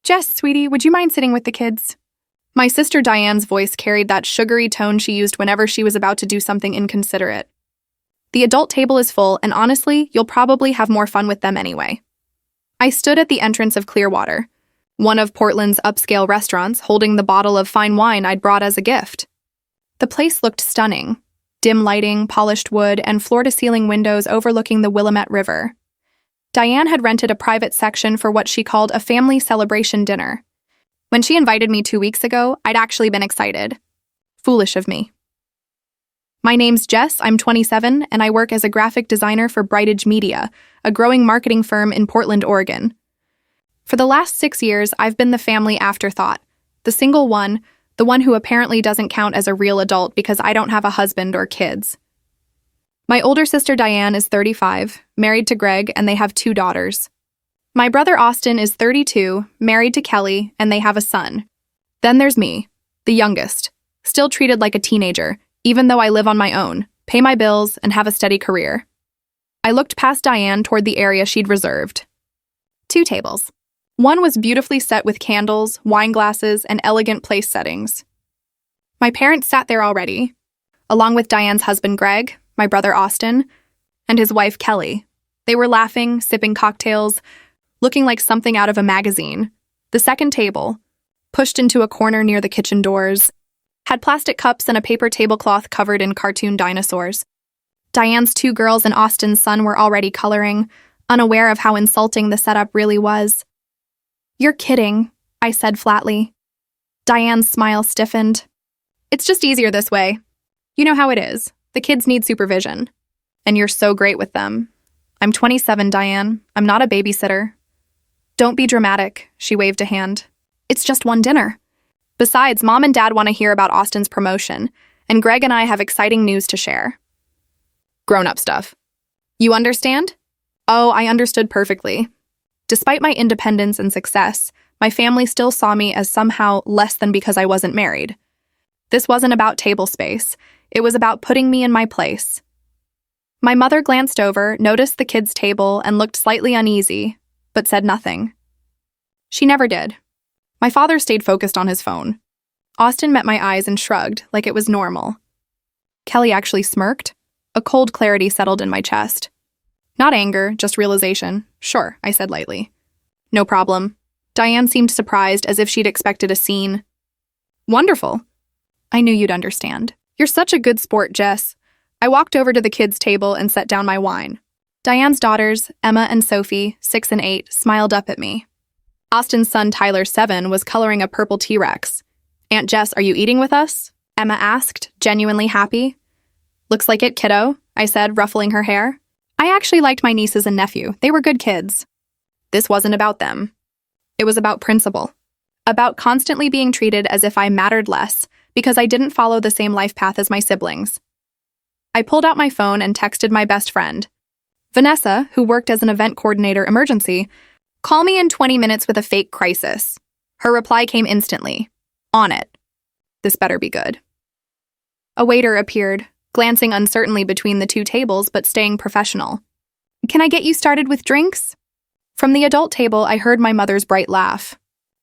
Jess, sweetie, would you mind sitting with the kids? My sister Diane's voice carried that sugary tone she used whenever she was about to do something inconsiderate. The adult table is full, and honestly, you'll probably have more fun with them anyway. I stood at the entrance of Clearwater, one of Portland's upscale restaurants, holding the bottle of fine wine I'd brought as a gift. The place looked stunning. Dim lighting, polished wood, and floor-to-ceiling windows overlooking the Willamette River. Diane had rented a private section for what she called a family celebration dinner. When she invited me 2 weeks ago, I'd actually been excited. Foolish of me. My name's Jess, I'm 27, and I work as a graphic designer for Brightage Media, a growing marketing firm in Portland, Oregon. For the last 6 years, I've been the family afterthought, the single one, the one who apparently doesn't count as a real adult because I don't have a husband or kids. My older sister Diane is 35, married to Greg, and they have 2 daughters. My brother Austin is 32, married to Kelly, and they have a son. Then there's me, the youngest, still treated like a teenager, even though I live on my own, pay my bills, and have a steady career. I looked past Diane toward the area she'd reserved. 2 tables. One was beautifully set with candles, wine glasses, and elegant place settings. My parents sat there already, along with Diane's husband Greg, my brother Austin, and his wife Kelly. They were laughing, sipping cocktails, looking like something out of a magazine. The second table, pushed into a corner near the kitchen doors, had plastic cups and a paper tablecloth covered in cartoon dinosaurs. Diane's 2 girls and Austin's son were already coloring, unaware of how insulting the setup really was. "You're kidding," I said flatly. Diane's smile stiffened. "It's just easier this way. You know how it is. The kids need supervision. And you're so great with them. I'm 27, Diane. I'm not a babysitter." "Don't be dramatic," she waved a hand. "It's just one dinner. Besides, Mom and Dad want to hear about Austin's promotion, and Greg and I have exciting news to share." "Grown-up stuff. You understand?" Oh, I understood perfectly. Despite my independence and success, my family still saw me as somehow less than because I wasn't married. This wasn't about table space. It was about putting me in my place. My mother glanced over, noticed the kids' table, and looked slightly uneasy, but said nothing. She never did. My father stayed focused on his phone. Austin met my eyes and shrugged, like it was normal. Kelly actually smirked. A cold clarity settled in my chest. Not anger, just realization. "Sure," I said lightly. "No problem." Diane seemed surprised, as if she'd expected a scene. "Wonderful. I knew you'd understand. You're such a good sport, Jess." I walked over to the kids' table and set down my wine. Diane's daughters, Emma and Sophie, 6 and 8, smiled up at me. Austin's son, Tyler, 7, was coloring a purple T-Rex. "Aunt Jess, are you eating with us?" Emma asked, genuinely happy. "Looks like it, kiddo," I said, ruffling her hair. I actually liked my nieces and nephew. They were good kids. This wasn't about them. It was about principle. About constantly being treated as if I mattered less because I didn't follow the same life path as my siblings. I pulled out my phone and texted my best friend. Vanessa, who worked as an event coordinator emergency, "Call me in 20 minutes with a fake crisis." Her reply came instantly. "On it." This better be good. A waiter appeared, glancing uncertainly between the 2 tables but staying professional. "Can I get you started with drinks?" From the adult table, I heard my mother's bright laugh.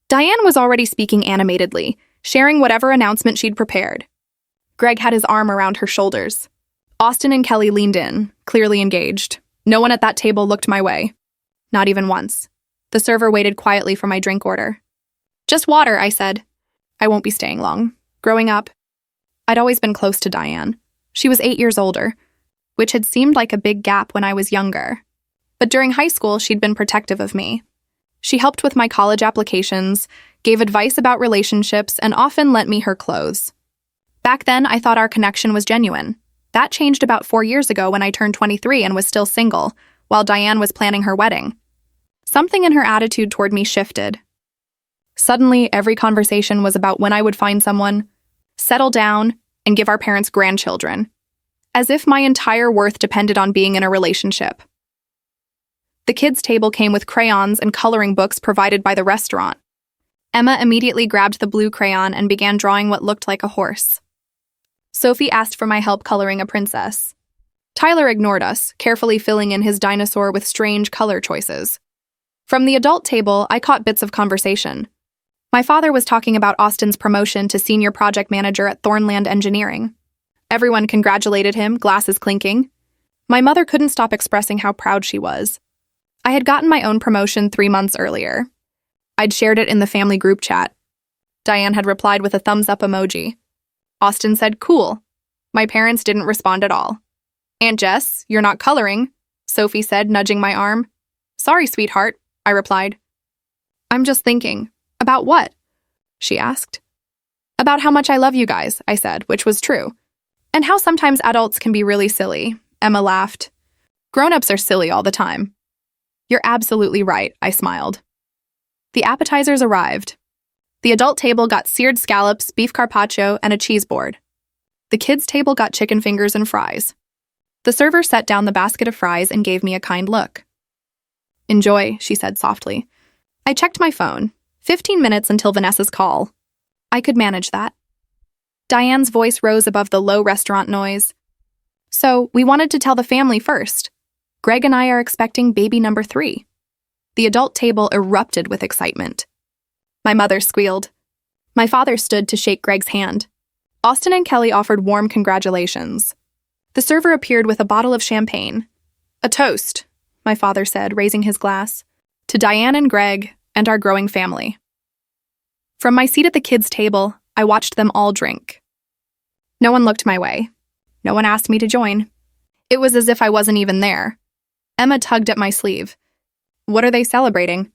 Diane was already speaking animatedly, sharing whatever announcement she'd prepared. Greg had his arm around her shoulders. Austin and Kelly leaned in, clearly engaged. No one at that table looked my way. Not even once. The server waited quietly for my drink order. "Just water," I said. I won't be staying long. Growing up, I'd always been close to Diane. She was 8 years older, which had seemed like a big gap when I was younger. But during high school, she'd been protective of me. She helped with my college applications, gave advice about relationships, and often lent me her clothes. Back then, I thought our connection was genuine. That changed about 4 years ago when I turned 23 and was still single, while Diane was planning her wedding. Something in her attitude toward me shifted. Suddenly, every conversation was about when I would find someone, settle down, and give our parents grandchildren, as if my entire worth depended on being in a relationship. The kids' table came with crayons and coloring books provided by the restaurant. Emma immediately grabbed the blue crayon and began drawing what looked like a horse. Sophie asked for my help coloring a princess. Tyler ignored us, carefully filling in his dinosaur with strange color choices. From the adult table, I caught bits of conversation. My father was talking about Austin's promotion to senior project manager at Thornland Engineering. Everyone congratulated him, glasses clinking. My mother couldn't stop expressing how proud she was. I had gotten my own promotion 3 months earlier. I'd shared it in the family group chat. Diane had replied with a thumbs-up emoji. Austin said, "Cool." My parents didn't respond at all. "Aunt Jess, you're not coloring," Sophie said, nudging my arm. "Sorry, sweetheart," I replied. "I'm just thinking." "About what?" she asked. "About how much I love you guys," I said, which was true. "And how sometimes adults can be really silly," Emma laughed. "Grown-ups are silly all the time." "You're absolutely right," I smiled. The appetizers arrived. The adult table got seared scallops, beef carpaccio, and a cheese board. The kids' table got chicken fingers and fries. The server set down the basket of fries and gave me a kind look. "Enjoy," she said softly. I checked my phone. 15 minutes until Vanessa's call. I could manage that. Diane's voice rose above the low restaurant noise. "So, we wanted to tell the family first. Greg and I are expecting baby number 3. The adult table erupted with excitement. My mother squealed. My father stood to shake Greg's hand. Austin and Kelly offered warm congratulations. The server appeared with a bottle of champagne. "A toast," my father said, raising his glass, "to Diane and Greg and our growing family." From my seat at the kids' table, I watched them all drink. No one looked my way. No one asked me to join. It was as if I wasn't even there. Emma tugged at my sleeve. "What are they celebrating?"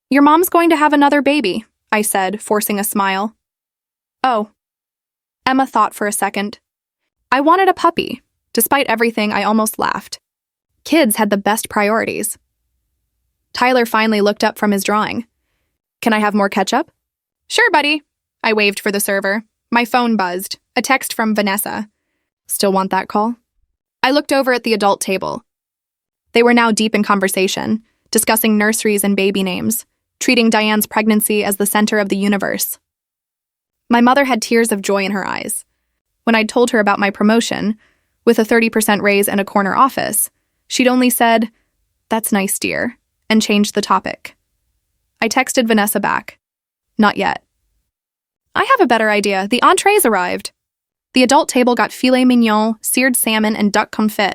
"Your mom's going to have another baby," I said, forcing a smile. "Oh." Emma thought for a second. "I wanted a puppy. Despite everything, I almost laughed. Kids had the best priorities." Tyler finally looked up from his drawing. "Can I have more ketchup?" "Sure, buddy." I waved for the server. My phone buzzed. A text from Vanessa. "Still want that call?" I looked over at the adult table. They were now deep in conversation, discussing nurseries and baby names, treating Diane's pregnancy as the center of the universe. My mother had tears of joy in her eyes. When I'd told her about my promotion, with a 30% raise and a corner office, she'd only said, "That's nice, dear," and changed the topic. I texted Vanessa back. "Not yet." "I have a better idea. The entrees arrived." The adult table got filet mignon, seared salmon, and duck confit.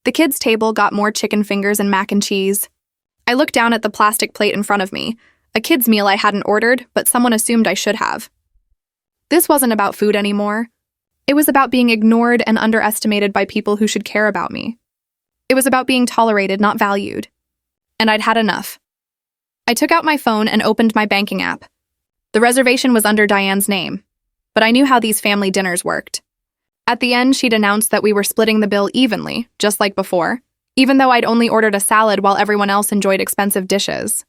The kids' table got more chicken fingers and mac and cheese. I looked down at the plastic plate in front of me, a kid's meal I hadn't ordered, but someone assumed I should have. This wasn't about food anymore. It was about being ignored and underestimated by people who should care about me. It was about being tolerated, not valued. And I'd had enough. I took out my phone and opened my banking app. The reservation was under Diane's name, but I knew how these family dinners worked. At the end, she'd announced that we were splitting the bill evenly, just like before, even though I'd only ordered a salad while everyone else enjoyed expensive dishes.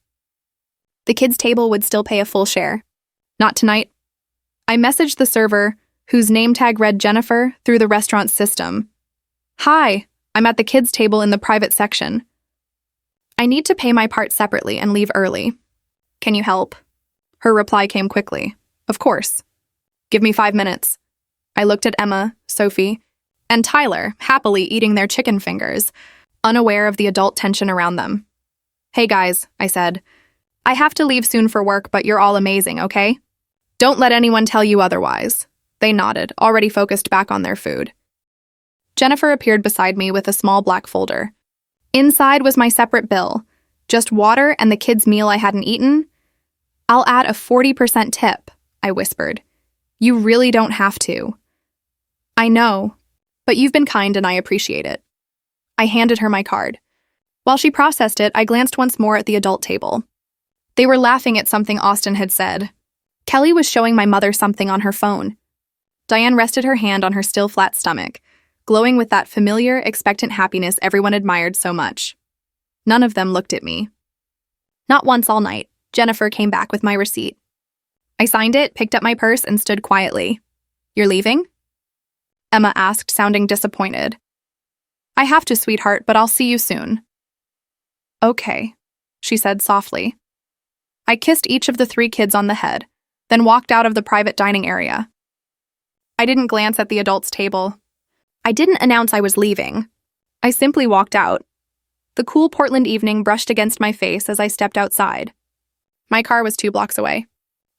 The kids' table would still pay a full share. Not tonight. I messaged the server, whose name tag read Jennifer, through the restaurant's system. "Hi, I'm at the kids' table in the private section. I need to pay my part separately and leave early. Can you help?" Her reply came quickly. "Of course. Give me 5 minutes." I looked at Emma, Sophie, and Tyler, happily eating their chicken fingers, unaware of the adult tension around them. "Hey guys," I said. "I have to leave soon for work, but you're all amazing, okay? Don't let anyone tell you otherwise." They nodded, already focused back on their food. Jennifer appeared beside me with a small black folder. Inside was my separate bill, just water and the kids' meal I hadn't eaten. "I'll add a 40% tip," I whispered. "You really don't have to." "I know, but you've been kind and I appreciate it." I handed her my card. While she processed it, I glanced once more at the adult table. They were laughing at something Austin had said. Kelly was showing my mother something on her phone. Diane rested her hand on her still flat stomach, glowing with that familiar, expectant happiness everyone admired so much. None of them looked at me. Not once all night, Jennifer came back with my receipt. I signed it, picked up my purse, and stood quietly. "You're leaving?" Emma asked, sounding disappointed. "I have to, sweetheart, but I'll see you soon." "Okay," she said softly. I kissed each of the 3 kids on the head, then walked out of the private dining area. I didn't glance at the adults' table. I didn't announce I was leaving. I simply walked out. The cool Portland evening brushed against my face as I stepped outside. My car was 2 blocks away.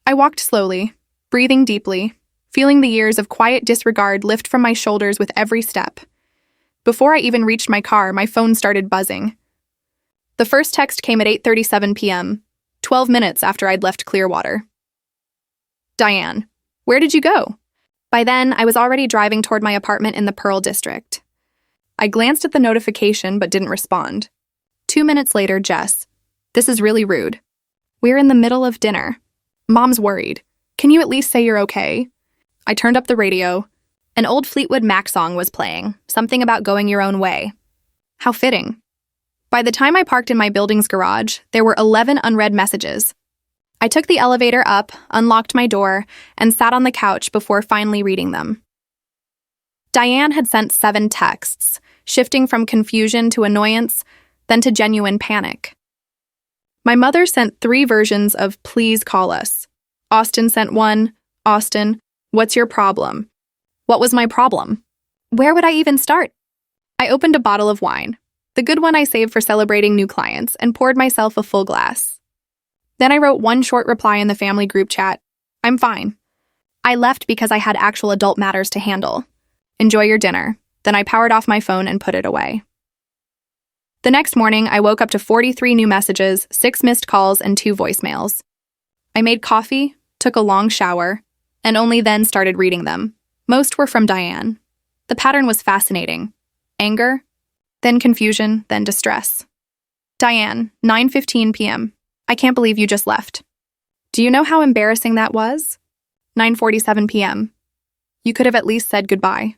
I walked slowly, breathing deeply, feeling the years of quiet disregard lift from my shoulders with every step. Before I even reached my car, my phone started buzzing. The first text came at 8:37 p.m., 12 minutes after I'd left Clearwater. Diane, where did you go? By then, I was already driving toward my apartment in the Pearl District. I glanced at the notification but didn't respond. 2 minutes later, Jess, this is really rude. We're in the middle of dinner. Mom's worried. Can you at least say you're okay? I turned up the radio. An old Fleetwood Mac song was playing, something about going your own way. How fitting. By the time I parked in my building's garage, there were 11 unread messages. I took the elevator up, unlocked my door, and sat on the couch before finally reading them. Diane had sent 7 texts, shifting from confusion to annoyance, then to genuine panic. My mother sent 3 versions of "Please call us." Austin sent one, "Austin, what's your problem?" What was my problem? Where would I even start? I opened a bottle of wine, the good one I saved for celebrating new clients, and poured myself a full glass. Then I wrote one short reply in the family group chat. I'm fine. I left because I had actual adult matters to handle. Enjoy your dinner. Then I powered off my phone and put it away. The next morning, I woke up to 43 new messages, 6 missed calls, and 2 voicemails. I made coffee, took a long shower, and only then started reading them. Most were from Diane. The pattern was fascinating. Anger, then confusion, then distress. Diane, 9:15 p.m. I can't believe you just left. Do you know how embarrassing that was? 9:47 p.m. You could have at least said goodbye.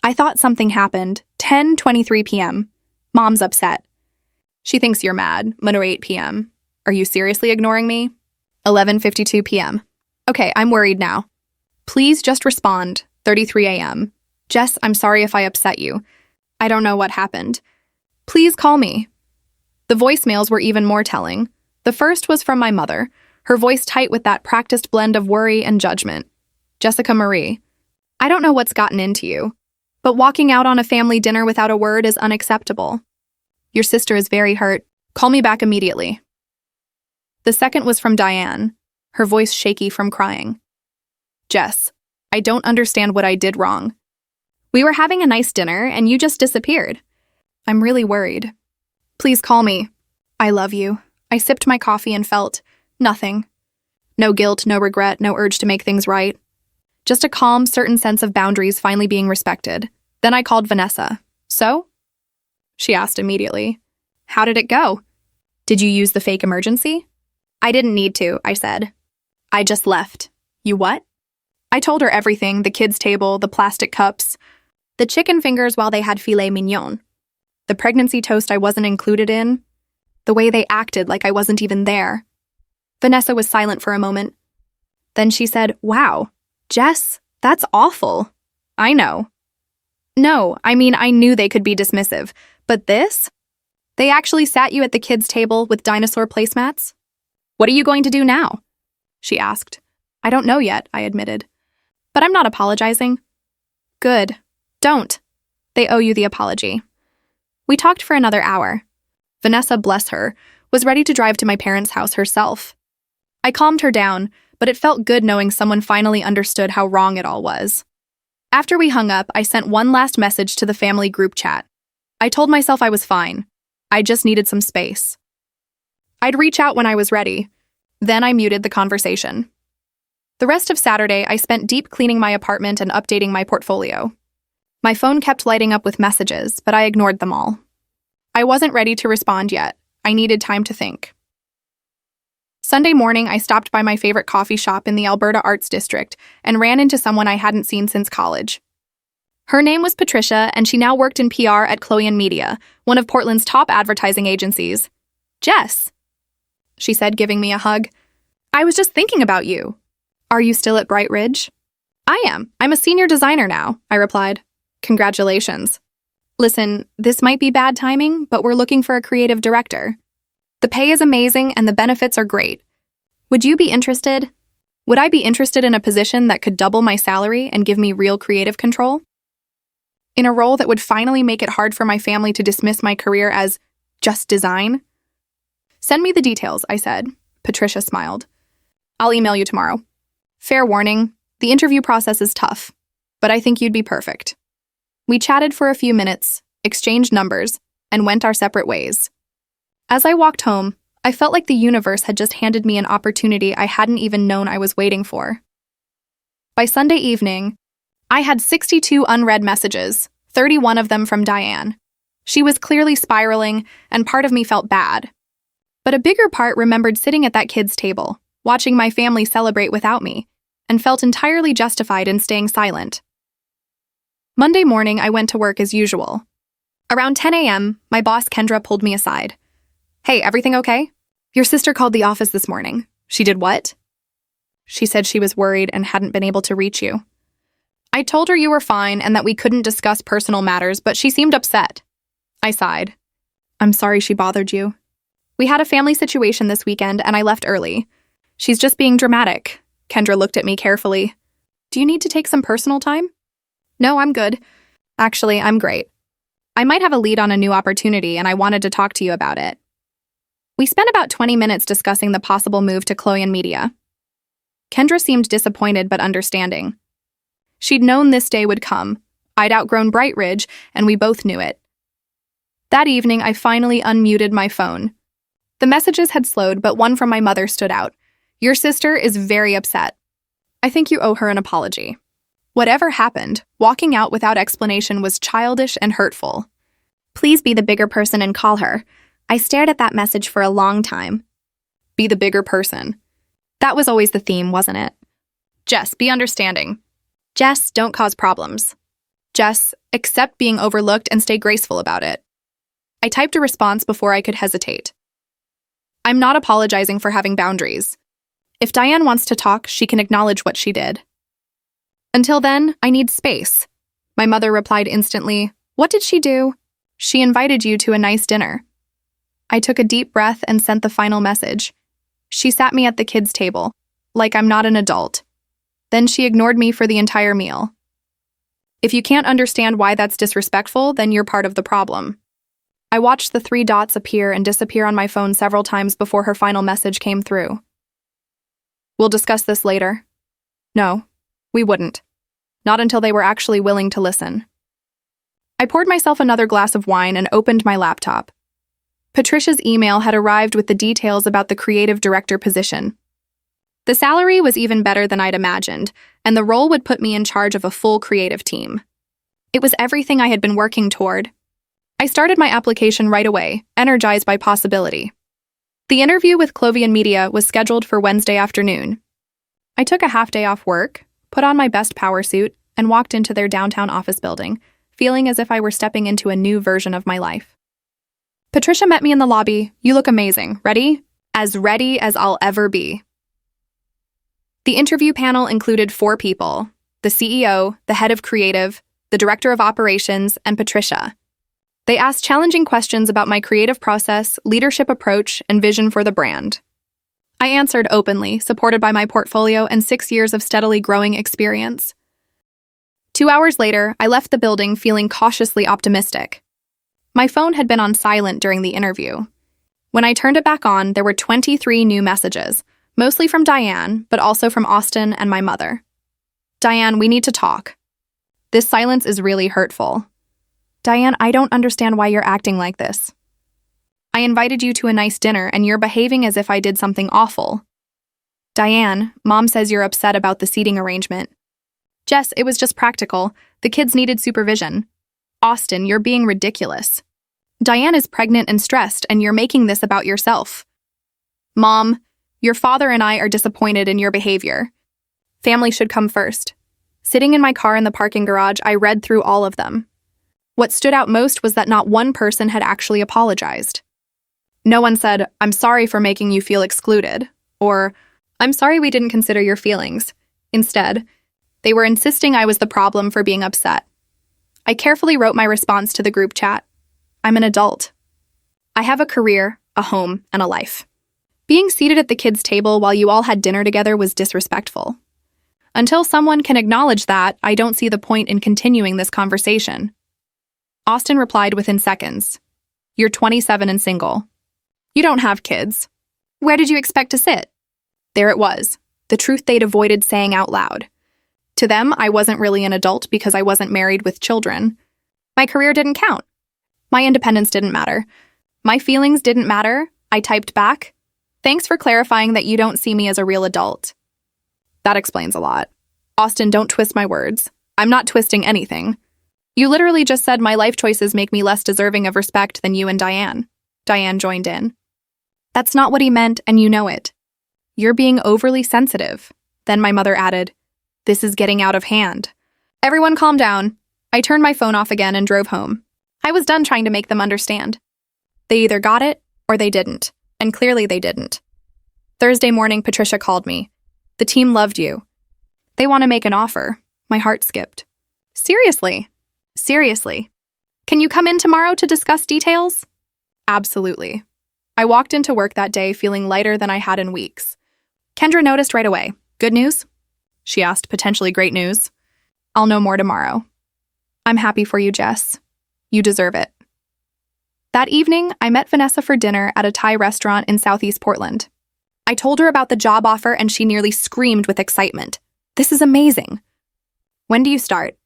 I thought something happened. 10:23 p.m. Mom's upset. She thinks you're mad. 8 p.m. Are you seriously ignoring me? 11:52 p.m. Okay, I'm worried now. Please just respond. 33 a.m. Jess, I'm sorry if I upset you. I don't know what happened. Please call me. The voicemails were even more telling. The first was from my mother, her voice tight with that practiced blend of worry and judgment. Jessica Marie, I don't know what's gotten into you, but walking out on a family dinner without a word is unacceptable. Your sister is very hurt. Call me back immediately. The second was from Diane, her voice shaky from crying. Jess, I don't understand what I did wrong. We were having a nice dinner and you just disappeared. I'm really worried. Please call me. I love you. I sipped my coffee and felt nothing. No guilt, no regret, no urge to make things right. Just a calm, certain sense of boundaries finally being respected. Then I called Vanessa. So? She asked immediately. How did it go? Did you use the fake emergency? I didn't need to, I said. I just left. You what? I told her everything, the kids' table, the plastic cups, the chicken fingers while they had filet mignon, the pregnancy toast I wasn't included in, the way they acted like I wasn't even there. Vanessa was silent for a moment. Then she said, Wow, Jess, that's awful. I know. No, I mean, I knew they could be dismissive, but this? They actually sat you at the kids' table with dinosaur placemats? What are you going to do now? She asked. I don't know yet, I admitted. But I'm not apologizing. Good. Don't. They owe you the apology. We talked for another hour. Vanessa, bless her, was ready to drive to my parents' house herself. I calmed her down, but it felt good knowing someone finally understood how wrong it all was. After we hung up, I sent one last message to the family group chat. I told myself I was fine. I just needed some space. I'd reach out when I was ready. Then I muted the conversation. The rest of Saturday, I spent deep cleaning my apartment and updating my portfolio. My phone kept lighting up with messages, but I ignored them all. I wasn't ready to respond yet. I needed time to think. Sunday morning, I stopped by my favorite coffee shop in the Alberta Arts District and ran into someone I hadn't seen since college. Her name was Patricia, and she now worked in PR at Chloe & Media, one of Portland's top advertising agencies. Jess, she said, giving me a hug. I was just thinking about you. Are you still at Bright Ridge? I am. I'm a senior designer now, I replied. Congratulations. Listen, this might be bad timing, but we're looking for a creative director. The pay is amazing and the benefits are great. Would you be interested? Would I be interested in a position that could double my salary and give me real creative control? In a role that would finally make it hard for my family to dismiss my career as just design? Send me the details, I said. Patricia smiled. I'll email you tomorrow. Fair warning, the interview process is tough, but I think you'd be perfect. We chatted for a few minutes, exchanged numbers, and went our separate ways. As I walked home, I felt like the universe had just handed me an opportunity I hadn't even known I was waiting for. By Sunday evening, I had 62 unread messages, 31 of them from Diane. She was clearly spiraling, and part of me felt bad. But a bigger part remembered sitting at that kid's table, watching my family celebrate without me, and felt entirely justified in staying silent. Monday morning, I went to work as usual. Around 10 a.m., my boss Kendra pulled me aside. "Hey, everything okay? Your sister called the office this morning." "She did what?" "She said she was worried and hadn't been able to reach you." "I told her you were fine and that we couldn't discuss personal matters, but she seemed upset." I sighed. "I'm sorry she bothered you. We had a family situation this weekend and I left early. She's just being dramatic." Kendra looked at me carefully. "Do you need to take some personal time?" "No, I'm good. Actually, I'm great. I might have a lead on a new opportunity and I wanted to talk to you about it." We spent about 20 minutes discussing the possible move to Chloe Media. Kendra seemed disappointed but understanding. She'd known this day would come. I'd outgrown Bright Ridge, and we both knew it. That evening, I finally unmuted my phone. The messages had slowed, but one from my mother stood out. "Your sister is very upset. I think you owe her an apology." Whatever happened, walking out without explanation was childish and hurtful. "Please be the bigger person and call her. I stared at that message for a long time." Be the bigger person. That was always the theme, wasn't it? Jess, be understanding. Jess, don't cause problems. Jess, accept being overlooked and stay graceful about it. I typed a response before I could hesitate. I'm not apologizing for having boundaries. If Diane wants to talk, she can acknowledge what she did. Until then, I need space. My mother replied instantly, "What did she do?" "She invited you to a nice dinner." I took a deep breath and sent the final message. She sat me at the kids' table, like I'm not an adult. Then she ignored me for the entire meal. If you can't understand why that's disrespectful, then you're part of the problem. I watched the 3 dots appear and disappear on my phone several times before her final message came through. "We'll discuss this later." No, we wouldn't. Not until they were actually willing to listen. I poured myself another glass of wine and opened my laptop. Patricia's email had arrived with the details about the creative director position. The salary was even better than I'd imagined, and the role would put me in charge of a full creative team. It was everything I had been working toward. I started my application right away, energized by possibility. The interview with Chloe Media was scheduled for Wednesday afternoon. I took a half day off work, put on my best power suit, and walked into their downtown office building, feeling as if I were stepping into a new version of my life. Patricia met me in the lobby. "You look amazing. Ready?" "As ready as I'll ever be." The interview panel included 4 people: the CEO, the head of creative, the director of operations, and Patricia. They asked challenging questions about my creative process, leadership approach, and vision for the brand. I answered openly, supported by my portfolio and 6 years of steadily growing experience. 2 hours later, I left the building feeling cautiously optimistic. My phone had been on silent during the interview. When I turned it back on, there were 23 new messages, mostly from Diane, but also from Austin and my mother. "Diane, we need to talk. This silence is really hurtful. Diane, I don't understand why you're acting like this. I invited you to a nice dinner and you're behaving as if I did something awful. Diane, Mom says you're upset about the seating arrangement. Jess, it was just practical. The kids needed supervision. Austin, you're being ridiculous. Diane is pregnant and stressed, and you're making this about yourself. Mom, your father and I are disappointed in your behavior. Family should come first." Sitting in my car in the parking garage, I read through all of them. What stood out most was that not one person had actually apologized. No one said, "I'm sorry for making you feel excluded," or "I'm sorry we didn't consider your feelings." Instead, they were insisting I was the problem for being upset. I carefully wrote my response to the group chat. I'm an adult. I have a career, a home, and a life. Being seated at the kids' table while you all had dinner together was disrespectful. Until someone can acknowledge that, I don't see the point in continuing this conversation. Austin replied within seconds. "You're 27 and single. You don't have kids. Where did you expect to sit?" There it was. the truth they'd avoided saying out loud. To them, I wasn't really an adult because I wasn't married with children. My career didn't count. My independence didn't matter. My feelings didn't matter. I typed back, "Thanks for clarifying that you don't see me as a real adult." That explains a lot. Austin, don't twist my words. I'm not twisting anything. You literally just said my life choices make me less deserving of respect than you and Diane. Diane joined in. That's not what he meant, and you know it. You're being overly sensitive. Then my mother added, "This is getting out of hand." Everyone calm down. I turned my phone off again and drove home. I was done trying to make them understand. They either got it or they didn't, and clearly they didn't. Thursday morning, Patricia called me. "The team loved you. They want to make an offer." My heart skipped. Seriously? Seriously. Can you come in tomorrow to discuss details? Absolutely. I walked into work that day feeling lighter than I had in weeks. Kendra noticed right away. "Good news?" she asked. "Potentially great news." "I'll know more tomorrow." "I'm happy for you, Jess. You deserve it." That evening, I met Vanessa for dinner at a Thai restaurant in Southeast Portland. I told her about the job offer and she nearly screamed with excitement. "This is amazing." "When do you start?"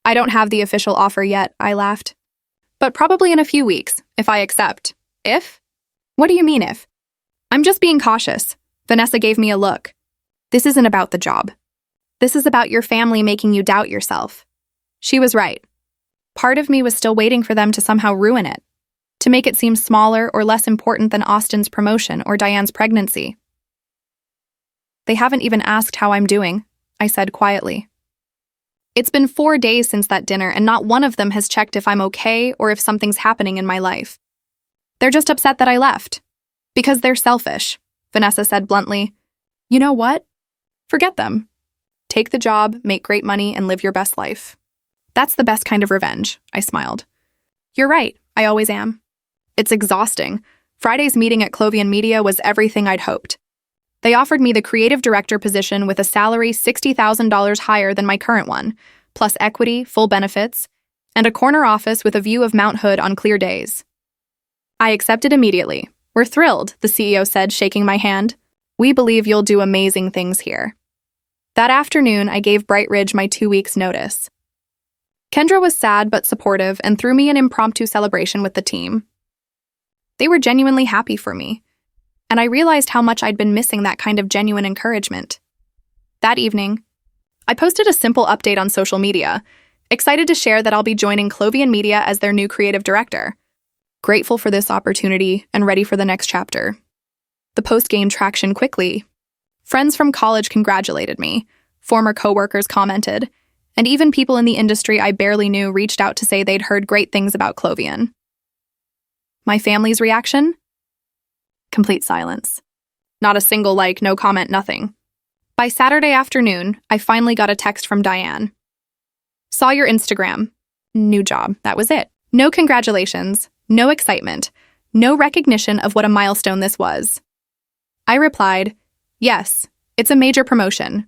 "I don't have the official offer yet," I laughed. "But probably in a few weeks, if I accept." "If?" "What do you mean if?" "I'm just being cautious." Vanessa gave me a look. "This isn't about the job. This is about your family making you doubt yourself." She was right. Part of me was still waiting for them to somehow ruin it, to make it seem smaller or less important than Austin's promotion or Diane's pregnancy. "They haven't even asked how I'm doing," I said quietly. It's been 4 days since that dinner, and not one of them has checked if I'm okay or if something's happening in my life. They're just upset that I left. Because they're selfish, Vanessa said bluntly. "You know what? Forget them. Take the job, make great money, and live your best life." "That's the best kind of revenge," I smiled. "You're right, I always am." It's exhausting. Friday's meeting at Clovian Media was everything I'd hoped. They offered me the creative director position with a salary $60,000 higher than my current one, plus equity, full benefits, and a corner office with a view of Mount Hood on clear days. I accepted immediately. "We're thrilled," the CEO said, shaking my hand. "We believe you'll do amazing things here." That afternoon, I gave Bright Ridge my 2 weeks' notice. Kendra was sad but supportive and threw me an impromptu celebration with the team. They were genuinely happy for me, and I realized how much I'd been missing that kind of genuine encouragement. That evening, I posted a simple update on social media, excited to share that I'll be joining Clovian Media as their new creative director. Grateful for this opportunity and ready for the next chapter. The post gained traction quickly. Friends from college congratulated me, former coworkers commented, and even people in the industry I barely knew reached out to say they'd heard great things about Clovian. My family's reaction? Complete silence. Not a single like, no comment, nothing. By Saturday afternoon, I finally got a text from Diane. "Saw your Instagram. New job, that was it. No congratulations, no excitement, no recognition of what a milestone this was." I replied, "Yes, it's a major promotion."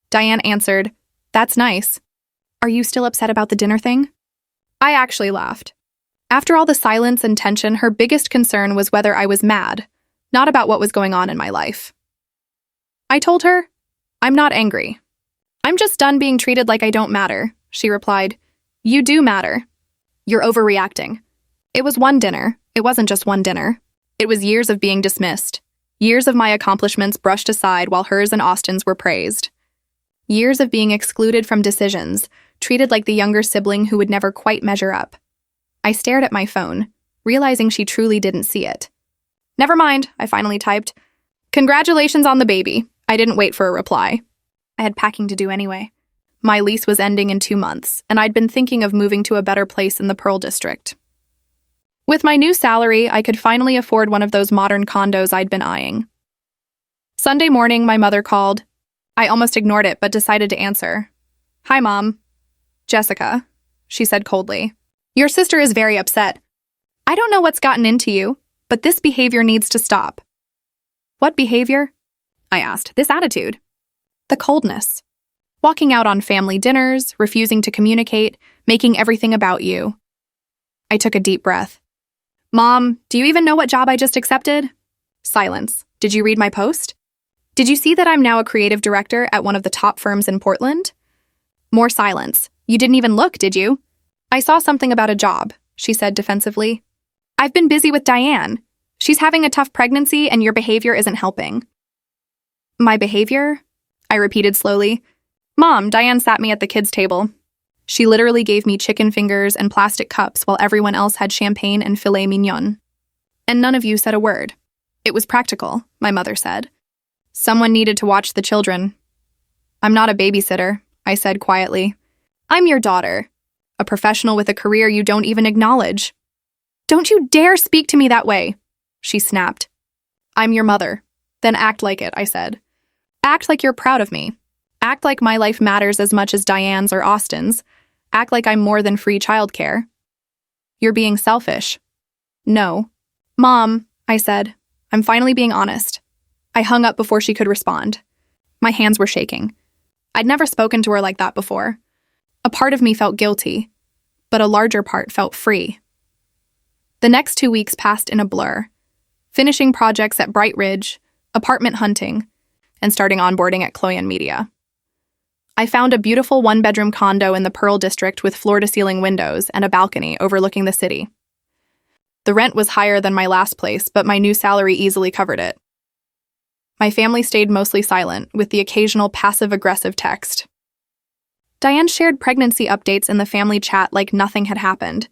Diane answered, "That's nice. Are you still upset about the dinner thing?" I actually laughed. After all the silence and tension, her biggest concern was whether I was mad, not about what was going on in my life. I told her, "I'm not angry. I'm just done being treated like I don't matter," she replied. "You do matter. You're overreacting. It was one dinner. It wasn't just one dinner. It was years of being dismissed. Years of my accomplishments brushed aside while hers and Austin's were praised. Years of being excluded from decisions, treated like the younger sibling who would never quite measure up." I stared at my phone, realizing she truly didn't see it. "Never mind," I finally typed. "Congratulations on the baby." I didn't wait for a reply. I had packing to do anyway. My lease was ending in 2 months, and I'd been thinking of moving to a better place in the Pearl District. With my new salary, I could finally afford one of those modern condos I'd been eyeing. Sunday morning, my mother called. I almost ignored it, but decided to answer. "Hi, Mom." "Jessica," she said coldly. "Your sister is very upset. I don't know what's gotten into you, but this behavior needs to stop." "What behavior?" I asked. "This attitude." "The coldness. Walking out on family dinners, refusing to communicate, making everything about you." I took a deep breath. "Mom, do you even know what job I just accepted?" Silence. "Did you read my post?" Did you see that I'm now a creative director at one of the top firms in Portland? More silence. You didn't even look, did you? I saw something about a job, she said defensively. I've been busy with Diane. She's having a tough pregnancy and your behavior isn't helping. My behavior? I repeated slowly. Mom, Diane sat me at the kids' table. She literally gave me chicken fingers and plastic cups while everyone else had champagne and filet mignon. And none of you said a word. It was practical, my mother said. Someone needed to watch the children. I'm not a babysitter, I said quietly. I'm your daughter, a professional with a career you don't even acknowledge. Don't you dare speak to me that way, she snapped. I'm your mother. Then act like it, I said. Act like you're proud of me. Act like my life matters as much as Diane's or Austin's. Act like I'm more than free childcare. You're being selfish. No. Mom, I said, I'm finally being honest. I hung up before she could respond. My hands were shaking. I'd never spoken to her like that before. A part of me felt guilty, but a larger part felt free. The next 2 weeks passed in a blur, finishing projects at Bright Ridge, apartment hunting, and starting onboarding at Cloyan Media. I found a beautiful one-bedroom condo in the Pearl District with floor-to-ceiling windows and a balcony overlooking the city. The rent was higher than my last place, but my new salary easily covered it. My family stayed mostly silent, with the occasional passive-aggressive text. Diane shared pregnancy updates in the family chat like nothing had happened.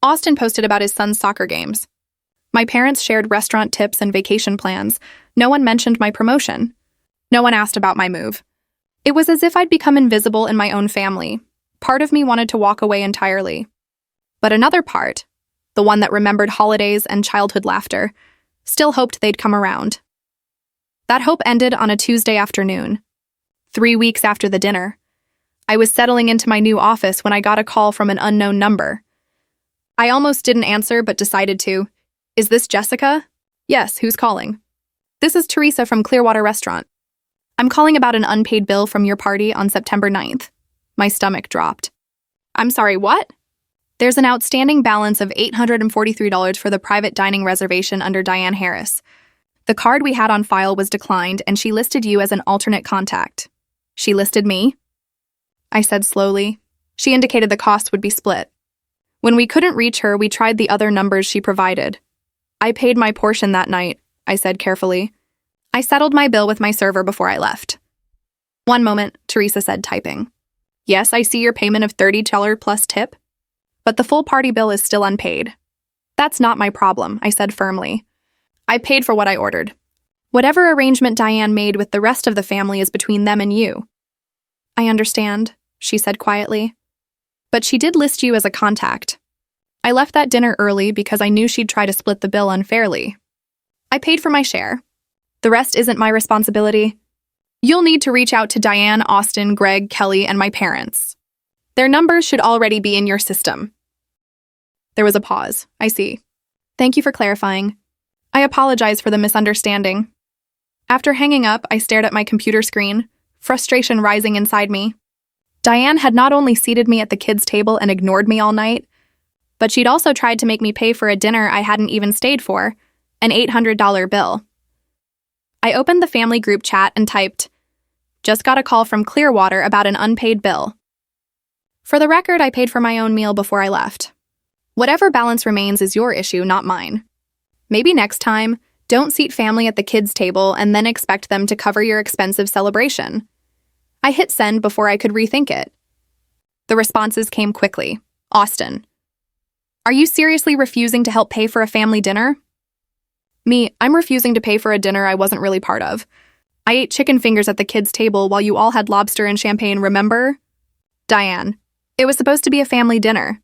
Austin posted about his son's soccer games. My parents shared restaurant tips and vacation plans. No one mentioned my promotion. No one asked about my move. It was as if I'd become invisible in my own family. Part of me wanted to walk away entirely. But another part, the one that remembered holidays and childhood laughter, still hoped they'd come around. That hope ended on a Tuesday afternoon. 3 weeks after the dinner, I was settling into my new office when I got a call from an unknown number. I almost didn't answer but decided to. Is this Jessica? Yes, who's calling? This is Teresa from Clearwater Restaurant. I'm calling about an unpaid bill from your party on September 9th. My stomach dropped. I'm sorry, what? There's an outstanding balance of $843 for the private dining reservation under Diane Harris. The card we had on file was declined, and she listed you as an alternate contact. She listed me? I said slowly. She indicated the cost would be split. When we couldn't reach her, we tried the other numbers she provided. I paid my portion that night, I said carefully. I settled my bill with my server before I left. One moment, Teresa said, typing. Yes, I see your payment of $30 plus tip, but the full party bill is still unpaid. That's not my problem, I said firmly. I paid for what I ordered. Whatever arrangement Diane made with the rest of the family is between them and you. I understand, she said quietly. But she did list you as a contact. I left that dinner early because I knew she'd try to split the bill unfairly. I paid for my share. The rest isn't my responsibility. You'll need to reach out to Diane, Austin, Greg, Kelly, and my parents. Their numbers should already be in your system. There was a pause. I see. Thank you for clarifying. I apologize for the misunderstanding. After hanging up, I stared at my computer screen, frustration rising inside me. Diane had not only seated me at the kids' table and ignored me all night, but she'd also tried to make me pay for a dinner I hadn't even stayed for, an $800 bill. I opened the family group chat and typed, "Just got a call from Clearwater about an unpaid bill." For the record, I paid for my own meal before I left. Whatever balance remains is your issue, not mine. Maybe next time, don't seat family at the kids' table and then expect them to cover your expensive celebration. I hit send before I could rethink it. The responses came quickly. Austin. Are you seriously refusing to help pay for a family dinner? Me, I'm refusing to pay for a dinner I wasn't really part of. I ate chicken fingers at the kids' table while you all had lobster and champagne, remember? Diane. It was supposed to be a family dinner.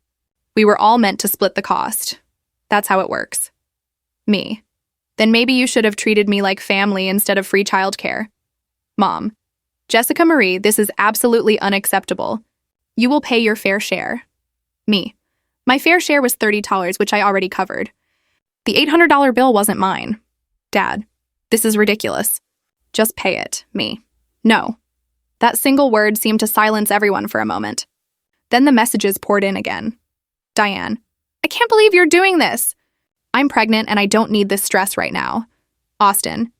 We were all meant to split the cost. That's how it works. Me. Then maybe you should have treated me like family instead of free childcare. Mom. Jessica Marie, this is absolutely unacceptable. You will pay your fair share. Me. My fair share was $30, which I already covered. The $800 bill wasn't mine. Dad, this is ridiculous. Just pay it. Me. No. That single word seemed to silence everyone for a moment. Then the messages poured in again. Diane, I can't believe you're doing this. I'm pregnant and I don't need this stress right now. Austin,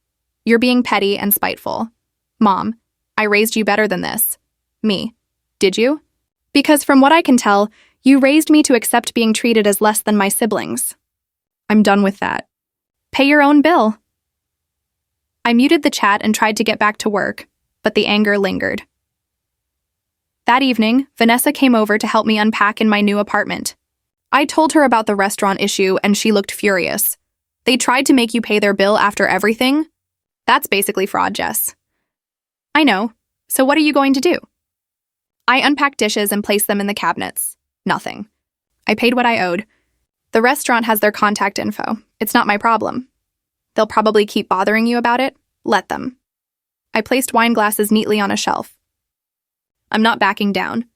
You're being petty and spiteful. Mom, I raised you better than this. Me. Did you? Because from what I can tell, you raised me to accept being treated as less than my siblings. I'm done with that. Pay your own bill. I muted the chat and tried to get back to work, but the anger lingered. That evening, Vanessa came over to help me unpack in my new apartment. I told her about the restaurant issue and she looked furious. They tried to make you pay their bill after everything? That's basically fraud, Jess. I know. So what are you going to do? I unpacked dishes and placed them in the cabinets. Nothing. I paid what I owed. The restaurant has their contact info. It's not my problem. They'll probably keep bothering you about it. Let them. I placed wine glasses neatly on a shelf. I'm not backing down.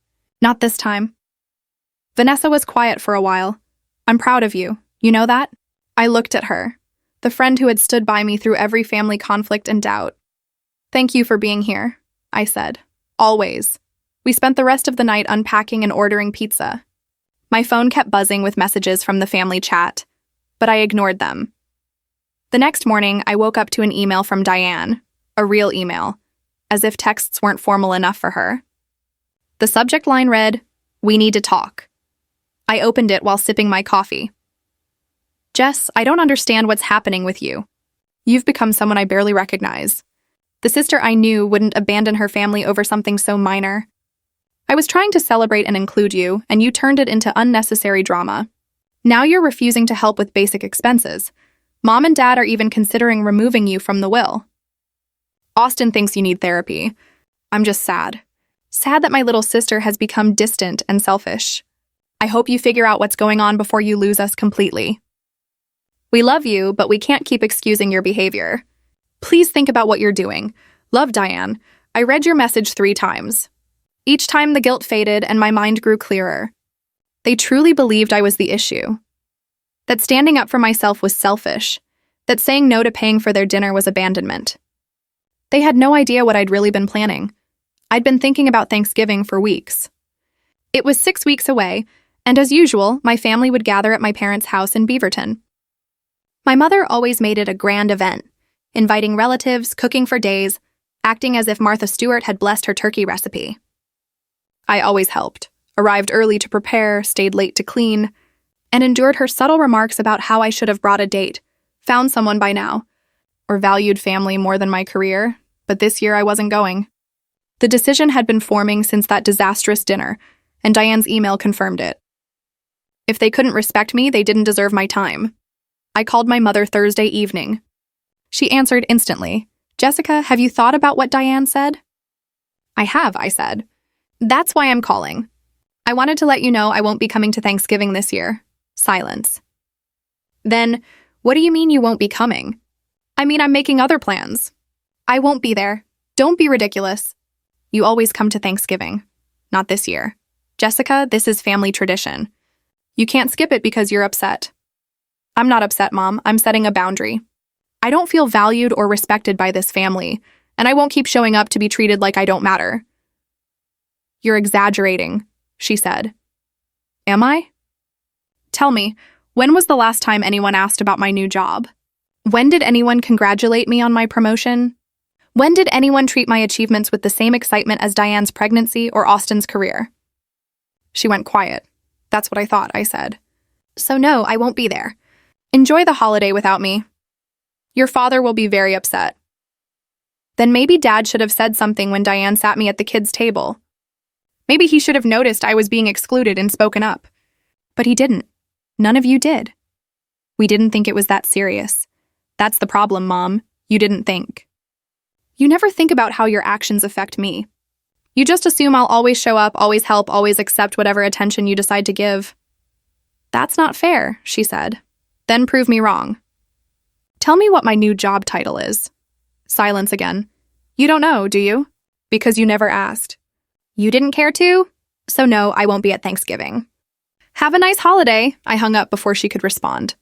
Not this time. Vanessa was quiet for a while. I'm proud of you. You know that? I looked at her, the friend who had stood by me through every family conflict and doubt. Thank you for being here, I said. Always. We spent the rest of the night unpacking and ordering pizza. My phone kept buzzing with messages from the family chat, but I ignored them. The next morning, I woke up to an email from Diane, a real email, as if texts weren't formal enough for her. The subject line read, "We need to talk." I opened it while sipping my coffee. Jess, I don't understand what's happening with you. You've become someone I barely recognize. The sister I knew wouldn't abandon her family over something so minor. I was trying to celebrate and include you, and you turned it into unnecessary drama. Now you're refusing to help with basic expenses. Mom and Dad are even considering removing you from the will. Austin thinks you need therapy. I'm just sad. Sad that my little sister has become distant and selfish. I hope you figure out what's going on before you lose us completely. We love you, but we can't keep excusing your behavior. Please think about what you're doing. Love, Diane. I read your message 3 times. Each time the guilt faded and my mind grew clearer. They truly believed I was the issue. That standing up for myself was selfish. That saying no to paying for their dinner was abandonment. They had no idea what I'd really been planning. I'd been thinking about Thanksgiving for weeks. It was 6 weeks away, and as usual, my family would gather at my parents' house in Beaverton. My mother always made it a grand event, inviting relatives, cooking for days, acting as if Martha Stewart had blessed her turkey recipe. I always helped, arrived early to prepare, stayed late to clean, and endured her subtle remarks about how I should have brought a date, found someone by now, or valued family more than my career, but this year I wasn't going. The decision had been forming since that disastrous dinner, and Diane's email confirmed it. If they couldn't respect me, they didn't deserve my time. I called my mother Thursday evening. She answered instantly. Jessica, have you thought about what Diane said? I have, I said. That's why I'm calling. I wanted to let you know I won't be coming to Thanksgiving this year. Silence. Then, what do you mean you won't be coming? I mean, I'm making other plans. I won't be there. Don't be ridiculous. You always come to Thanksgiving. Not this year. Jessica, this is family tradition. You can't skip it because you're upset. I'm not upset, Mom. I'm setting a boundary. I don't feel valued or respected by this family, and I won't keep showing up to be treated like I don't matter. You're exaggerating, she said. Am I? Tell me, when was the last time anyone asked about my new job? When did anyone congratulate me on my promotion? When did anyone treat my achievements with the same excitement as Diane's pregnancy or Austin's career? She went quiet. That's what I thought, I said. So no, I won't be there. Enjoy the holiday without me. Your father will be very upset. Then maybe Dad should have said something when Diane sat me at the kids' table. Maybe he should have noticed I was being excluded and spoken up. But he didn't. None of you did. We didn't think it was that serious. That's the problem, Mom. You didn't think. You never think about how your actions affect me. You just assume I'll always show up, always help, always accept whatever attention you decide to give. That's not fair, she said. Then prove me wrong. Tell me what my new job title is. Silence again. You don't know, do you? Because you never asked. You didn't care to? So no, I won't be at Thanksgiving. Have a nice holiday, I hung up before she could respond.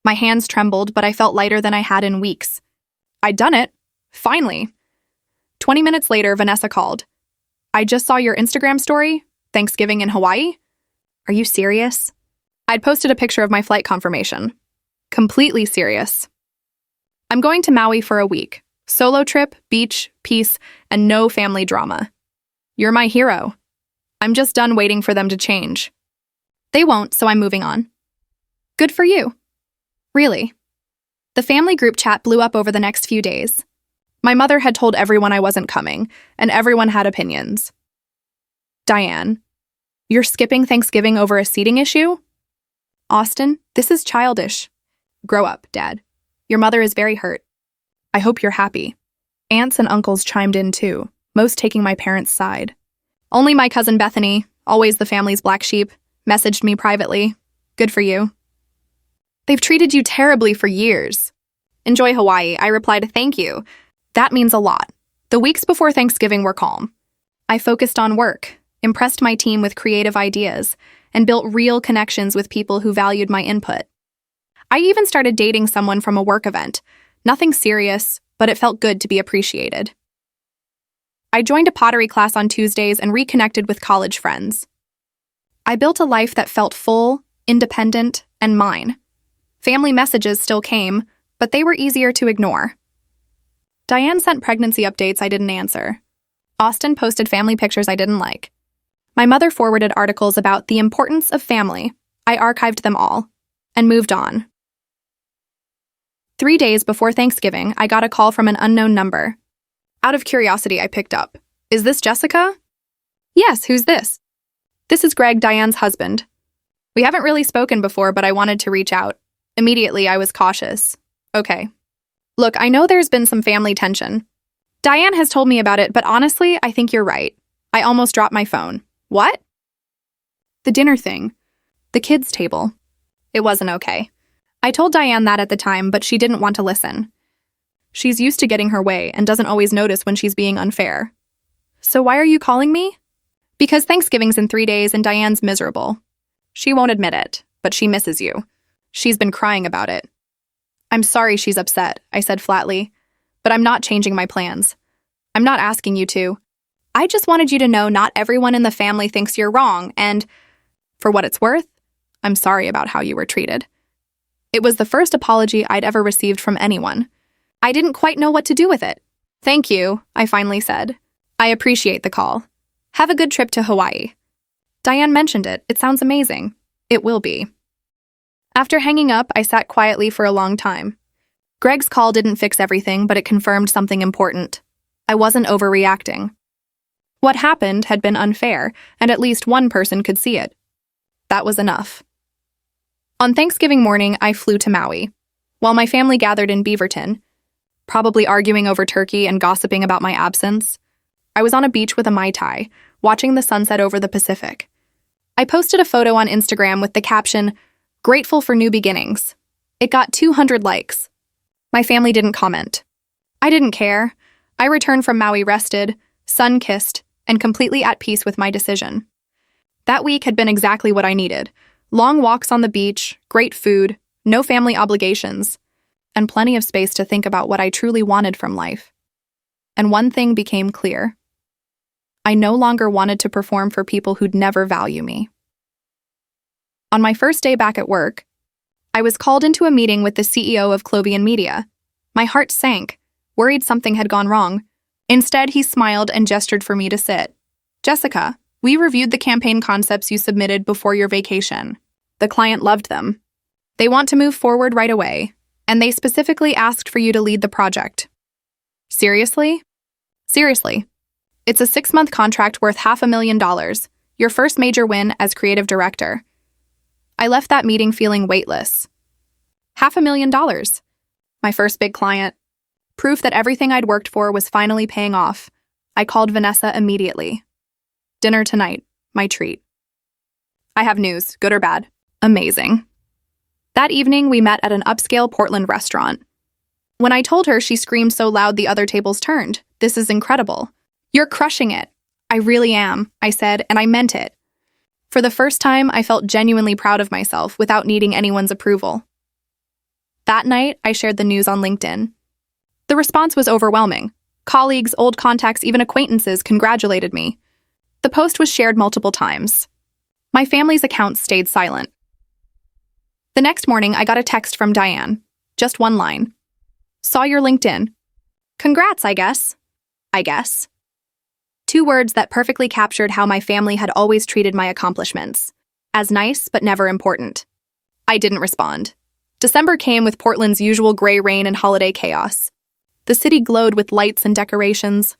My hands trembled, but I felt lighter than I had in weeks. I'd done it. Finally. 20 minutes later, Vanessa called. I just saw your Instagram story. Thanksgiving in Hawaii? Are you serious? I'd posted a picture of my flight confirmation. Completely serious. I'm going to Maui for a week. Solo trip, beach, peace, and no family drama. You're my hero. I'm just done waiting for them to change. They won't, so I'm moving on. Good for you. Really. The family group chat blew up over the next few days. My mother had told everyone I wasn't coming, and everyone had opinions. Diane, you're skipping Thanksgiving over a seating issue? Austin, this is childish. Grow up, Dad. Your mother is very hurt. I hope you're happy. Aunts and uncles chimed in too, most taking my parents' side. Only my cousin Bethany, always the family's black sheep, messaged me privately. Good for you. They've treated you terribly for years. Enjoy Hawaii, I replied, thank you. That means a lot. The weeks before Thanksgiving were calm. I focused on work, impressed my team with creative ideas, and built real connections with people who valued my input. I even started dating someone from a work event. Nothing serious, but it felt good to be appreciated. I joined a pottery class on Tuesdays and reconnected with college friends. I built a life that felt full, independent, and mine. Family messages still came, but they were easier to ignore. Diane sent pregnancy updates I didn't answer. Austin posted family pictures I didn't like. My mother forwarded articles about the importance of family. I archived them all and moved on. 3 days before Thanksgiving, I got a call from an unknown number. Out of curiosity, I picked up. Is this Jessica? Yes, who's this? This is Greg, Diane's husband. We haven't really spoken before, but I wanted to reach out. Immediately, I was cautious. Okay. Look, I know there's been some family tension. Diane has told me about it, but honestly, I think you're right. I almost dropped my phone. What? The dinner thing. The kids' table. It wasn't okay. I told Diane that at the time, but she didn't want to listen. She's used to getting her way and doesn't always notice when she's being unfair. So why are you calling me? Because Thanksgiving's in 3 days and Diane's miserable. She won't admit it, but she misses you. She's been crying about it. I'm sorry she's upset, I said flatly, but I'm not changing my plans. I'm not asking you to. I just wanted you to know not everyone in the family thinks you're wrong, and for what it's worth, I'm sorry about how you were treated. It was the first apology I'd ever received from anyone. I didn't quite know what to do with it. Thank you, I finally said. I appreciate the call. Have a good trip to Hawaii. Diane mentioned it. It sounds amazing. It will be. After hanging up, I sat quietly for a long time. Greg's call didn't fix everything, but it confirmed something important. I wasn't overreacting. What happened had been unfair, and at least one person could see it. That was enough. On Thanksgiving morning, I flew to Maui. While my family gathered in Beaverton, probably arguing over turkey and gossiping about my absence, I was on a beach with a Mai Tai, watching the sunset over the Pacific. I posted a photo on Instagram with the caption, "Grateful for new beginnings." It got 200 likes. My family didn't comment. I didn't care. I returned from Maui rested, sun-kissed, and completely at peace with my decision. That week had been exactly what I needed. Long walks on the beach, great food, no family obligations, and plenty of space to think about what I truly wanted from life. And one thing became clear. I no longer wanted to perform for people who'd never value me. On my first day back at work, I was called into a meeting with the CEO of Clovian Media. My heart sank, worried something had gone wrong. Instead, he smiled and gestured for me to sit. "Jessica, we reviewed the campaign concepts you submitted before your vacation. The client loved them. They want to move forward right away, and they specifically asked for you to lead the project." Seriously? Seriously. It's a 6-month contract worth $500,000, your first major win as creative director. I left that meeting feeling weightless. $500,000. My first big client. Proof that everything I'd worked for was finally paying off. I called Vanessa immediately. Dinner tonight, my treat. I have news, good or bad. Amazing. That evening, we met at an upscale Portland restaurant. When I told her, she screamed so loud the other tables turned. "This is incredible. You're crushing it." "I really am," I said, and I meant it. For the first time, I felt genuinely proud of myself without needing anyone's approval. That night, I shared the news on LinkedIn. The response was overwhelming. Colleagues, old contacts, even acquaintances congratulated me. The post was shared multiple times. My family's accounts stayed silent. The next morning, I got a text from Diane. Just one line. "Saw your LinkedIn. Congrats, I guess. I guess. Two words that perfectly captured how my family had always treated my accomplishments. As nice, but never important. I didn't respond. December came with Portland's usual gray rain and holiday chaos. The city glowed with lights and decorations.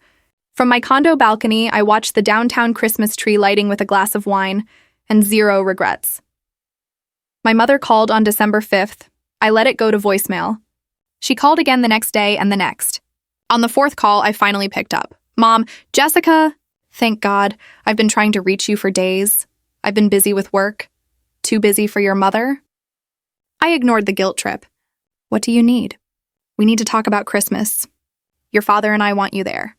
From my condo balcony, I watched the downtown Christmas tree lighting with a glass of wine, and zero regrets. My mother called on December 5th. I let it go to voicemail. She called again the next day and the next. On the fourth call, I finally picked up. Mom, Jessica, thank God, I've been trying to reach you for days. I've been busy with work. Too busy for your mother? I ignored the guilt trip. What do you need? We need to talk about Christmas. Your father and I want you there.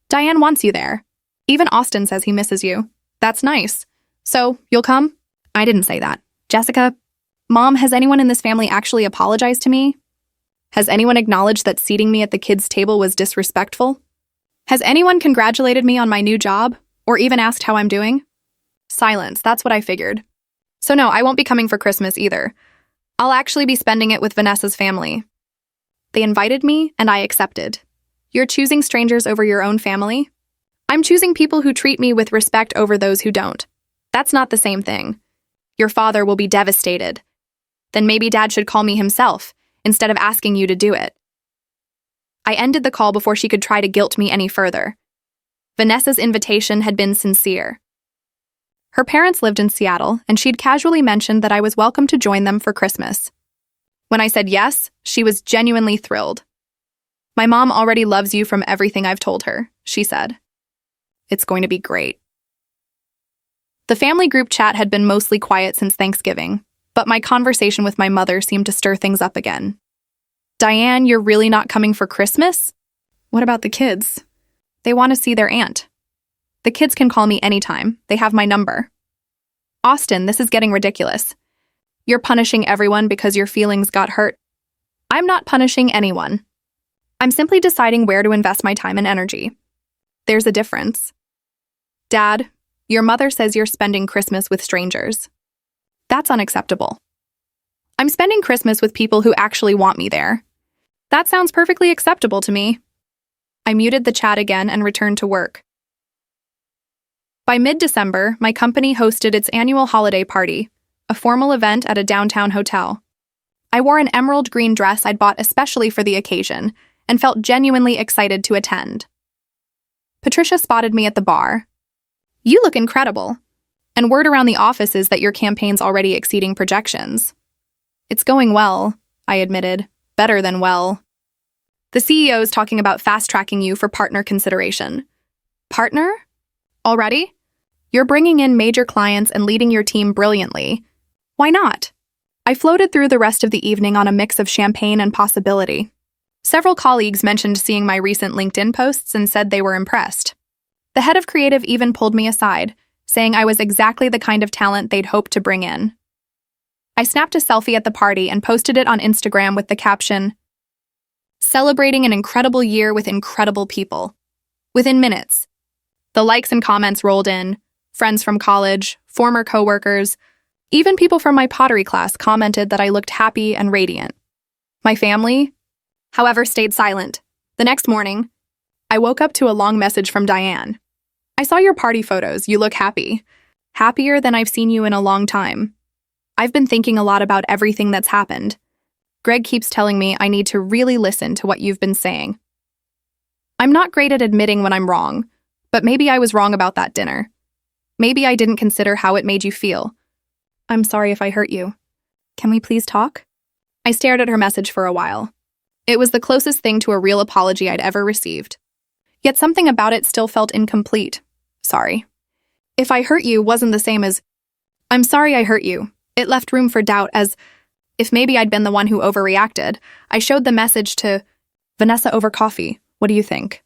Diane wants you there. Even Austin says he misses you. That's nice. So, you'll come? I didn't say that. Jessica, Mom, has anyone in this family actually apologized to me? Has anyone acknowledged that seating me at the kids' table was disrespectful? Has anyone congratulated me on my new job, or even asked how I'm doing? Silence, that's what I figured. So no, I won't be coming for Christmas either. I'll actually be spending it with Vanessa's family. They invited me, and I accepted. You're choosing strangers over your own family? I'm choosing people who treat me with respect over those who don't. That's not the same thing. Your father will be devastated. Then maybe Dad should call me himself, instead of asking you to do it. I ended the call before she could try to guilt me any further. Vanessa's invitation had been sincere. Her parents lived in Seattle, and she'd casually mentioned that I was welcome to join them for Christmas. When I said yes, she was genuinely thrilled. My mom already loves you from everything I've told her, she said. It's going to be great. The family group chat had been mostly quiet since Thanksgiving, but my conversation with my mother seemed to stir things up again. Diane, you're really not coming for Christmas? What about the kids? They want to see their aunt. The kids can call me anytime. They have my number. Austin, this is getting ridiculous. You're punishing everyone because your feelings got hurt. I'm not punishing anyone. I'm simply deciding where to invest my time and energy. There's a difference. Dad, your mother says you're spending Christmas with strangers. That's unacceptable. I'm spending Christmas with people who actually want me there. That sounds perfectly acceptable to me. I muted the chat again and returned to work. By mid-December, my company hosted its annual holiday party, a formal event at a downtown hotel. I wore an emerald green dress I'd bought especially for the occasion and felt genuinely excited to attend. Patricia spotted me at the bar. You look incredible. And word around the office is that your campaign's already exceeding projections. It's going well, I admitted. Better than well. The CEO's talking about fast-tracking you for partner consideration. Partner? Already? You're bringing in major clients and leading your team brilliantly. Why not? I floated through the rest of the evening on a mix of champagne and possibility. Several colleagues mentioned seeing my recent LinkedIn posts and said they were impressed. The head of creative even pulled me aside, saying I was exactly the kind of talent they'd hoped to bring in. I snapped a selfie at the party and posted it on Instagram with the caption, "Celebrating an incredible year with incredible people." Within minutes, the likes and comments rolled in. Friends from college, former coworkers, even people from my pottery class commented that I looked happy and radiant. My family, however, stayed silent. The next morning, I woke up to a long message from Diane. I saw your party photos. You look happy. Happier than I've seen you in a long time. I've been thinking a lot about everything that's happened. Greg keeps telling me I need to really listen to what you've been saying. I'm not great at admitting when I'm wrong, but maybe I was wrong about that dinner. Maybe I didn't consider how it made you feel. I'm sorry if I hurt you. Can we please talk? I stared at her message for a while. It was the closest thing to a real apology I'd ever received. Yet something about it still felt incomplete. Sorry. If I hurt you wasn't the same as, I'm sorry I hurt you. It left room for doubt as, if maybe I'd been the one who overreacted. I showed the message to, Vanessa over coffee. What do you think?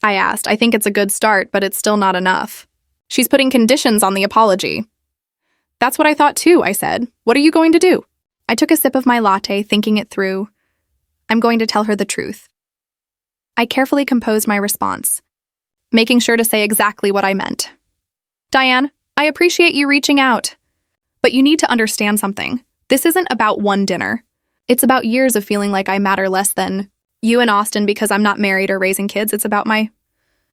I asked. I think it's a good start, but it's still not enough. She's putting conditions on the apology. That's what I thought too, I said. What are you going to do? I took a sip of my latte, thinking it through. I'm going to tell her the truth. I carefully composed my response, making sure to say exactly what I meant. Diane, I appreciate you reaching out. But you need to understand something. This isn't about one dinner. It's about years of feeling like I matter less than You and Austin because I'm not married or raising kids. It's about my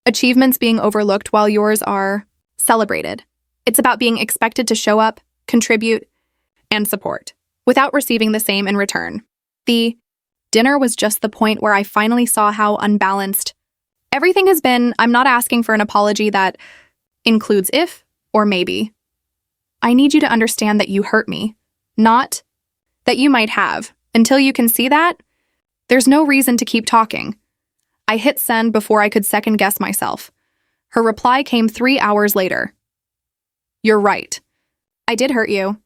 achievements being overlooked while yours are celebrated. It's about being expected to show up, contribute, and support without receiving the same in return. The dinner was just the point where I finally saw how unbalanced everything has been. I'm not asking for an apology that includes if or maybe. I need you to understand that you hurt me, not that you might have. Until you can see that, there's no reason to keep talking. I hit send before I could second guess myself. Her reply came 3 hours later. You're right. I did hurt you.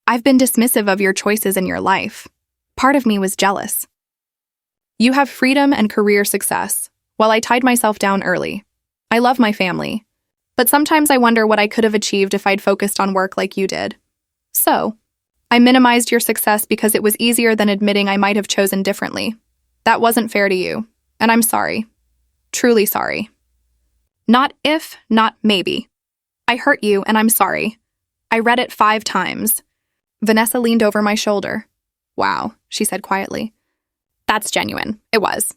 I've been dismissive of your choices in your life. Part of me was jealous. You have freedom and career success, while I tied myself down early. I love my family, but sometimes I wonder what I could have achieved if I'd focused on work like you did. So, I minimized your success because it was easier than admitting I might have chosen differently. That wasn't fair to you, and I'm sorry. Truly sorry. Not if, not maybe. I hurt you, and I'm sorry. I read it 5 times. Vanessa leaned over my shoulder. Wow, she said quietly. That's genuine. It was.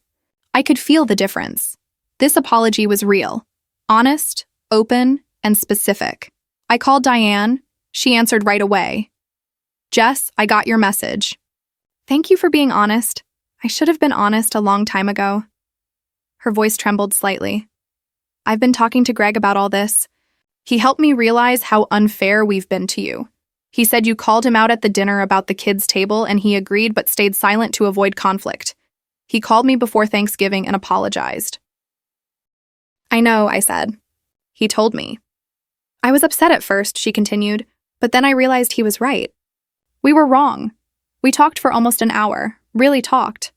I could feel the difference. This apology was real, honest, open, and specific. I called Diane. She answered right away. Jess, I got your message. Thank you for being honest. I should have been honest a long time ago. Her voice trembled slightly. I've been talking to Greg about all this. He helped me realize how unfair we've been to you. He said you called him out at the dinner about the kids' table and he agreed but stayed silent to avoid conflict. He called me before Thanksgiving and apologized. I know, I said. He told me. I was upset at first, she continued, but then I realized he was right. We were wrong. We talked for almost an hour, really talked.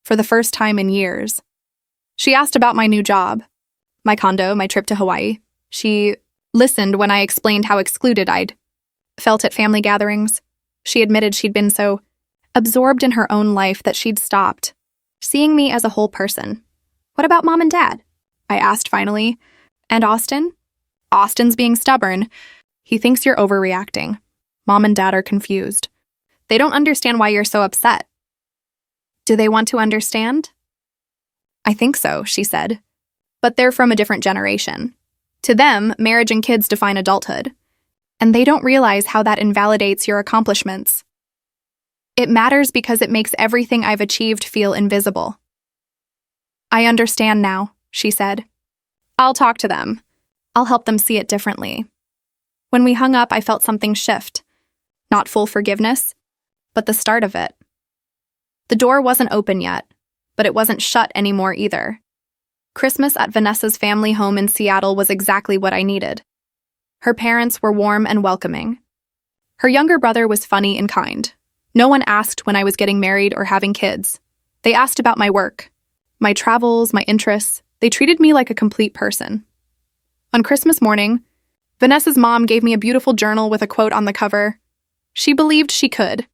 For the first time in years. She asked about my new job, my condo, my trip to Hawaii. She listened when I explained how excluded I'd felt at family gatherings. She admitted she'd been so absorbed in her own life that she'd stopped seeing me as a whole person. What about Mom and Dad? I asked finally. And Austin? Austin's being stubborn. He thinks you're overreacting. Mom and Dad are confused. They don't understand why you're so upset. Do they want to understand? I think so, she said. But they're from a different generation. To them, marriage and kids define adulthood. And they don't realize how that invalidates your accomplishments. It matters because it makes everything I've achieved feel invisible. I understand now, she said. I'll talk to them. I'll help them see it differently. When we hung up, I felt something shift. Not full forgiveness, but the start of it. The door wasn't open yet, but it wasn't shut anymore either. Christmas at Vanessa's family home in Seattle was exactly what I needed. Her parents were warm and welcoming. Her younger brother was funny and kind. No one asked when I was getting married or having kids. They asked about my work, my travels, my interests. They treated me like a complete person. On Christmas morning, Vanessa's mom gave me a beautiful journal with a quote on the cover. She believed she could.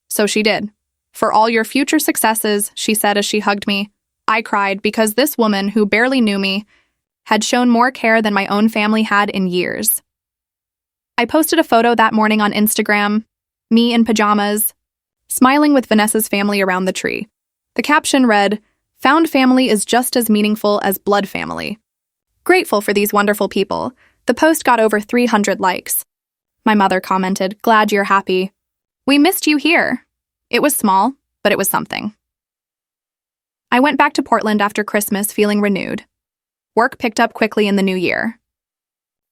So she did. For all your future successes, she said as she hugged me. I cried because this woman, who barely knew me, had shown more care than my own family had in years. I posted a photo that morning on Instagram, me in pajamas, smiling with Vanessa's family around the tree. The caption read, "Found family is just as meaningful as blood family." Grateful for these wonderful people, the post got over 300 likes. My mother commented, "Glad you're happy. We missed you here." It was small, but it was something. I went back to Portland after Christmas feeling renewed. Work picked up quickly in the new year.